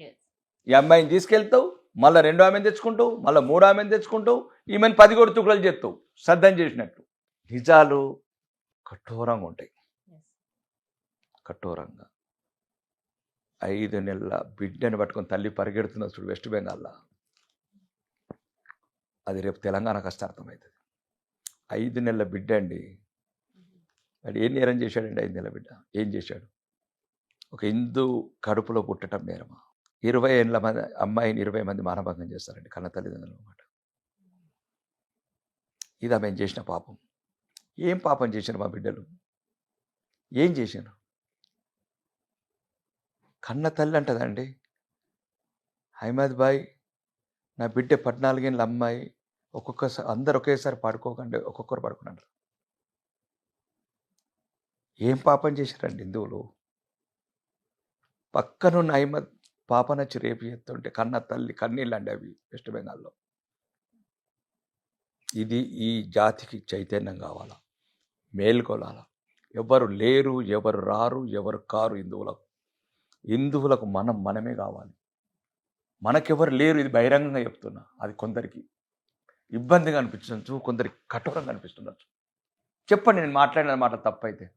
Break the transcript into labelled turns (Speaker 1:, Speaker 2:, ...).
Speaker 1: Yes.
Speaker 2: ఈ అమ్మాయిని తీసుకెళ్తావు, మళ్ళీ రెండో ఆమెను తెచ్చుకుంటావు, మళ్ళీ మూడో ఆమెను తెచ్చుకుంటావు, ఈమెను 10 కోడి తుకులు చేస్తావు సద్దం చేసినట్టు. నిజాలు కఠోరంగా ఉంటాయి.
Speaker 1: Yes.
Speaker 2: కఠోరంగా 5 నెలల బిడ్డని పట్టుకొని తల్లి పరిగెడుతున్న చూడు వెస్ట్ బెంగాల్లో, అది రేపు తెలంగాణ కష్టార్థమవుతుంది. 5 నెలల బిడ్డ అండి. వాడు ఏం నేరం చేశాడండి? 5 నెలల బిడ్డ ఏం చేశాడు? ఒక హిందూ కడుపులో పుట్టడం నేరమా? 20 ఏళ్ళ మంది అమ్మాయిని 20 మంది మానభంగం చేస్తారండి కన్న తల్లిదండ్రులు అనమాట. ఇది ఆమె చేసిన పాపం. ఏం పాపం చేశారు మా బిడ్డలు? ఏం చేశారు? కన్న తల్లి అంటదండి, అహ్మద్ బాయ్ నా బిడ్డ 14 ఏళ్ళ అమ్మాయి, ఒక్కొక్కసారి అందరు ఒకేసారి పడుకోకండి, ఒక్కొక్కరు పడుకున్నారు. ఏం పాపం చేశారండి హిందువులు? పక్కనున్న అహ్మద్ పాప నచ్చి రేపు చేస్తుంటే కన్న తల్లి కన్నీళ్ళు అండి అవి వెస్ట్ బెంగాల్లో. ఇది ఈ జాతికి చైతన్యం కావాలా, మేల్కొలాలా. ఎవరు లేరు, ఎవరు రారు, ఎవరు కారు హిందువులకు. హిందువులకు మనమే కావాలి. మనకెవరు లేరు, ఇది బహిరంగంగా చెప్తున్నా. అది కొందరికి ఇబ్బందిగా అనిపించవచ్చు, కొందరికి కఠోరంగా అనిపిస్తుండొచ్చు. చెప్పండి, నేను మాట్లాడిన మాట తప్పైతే.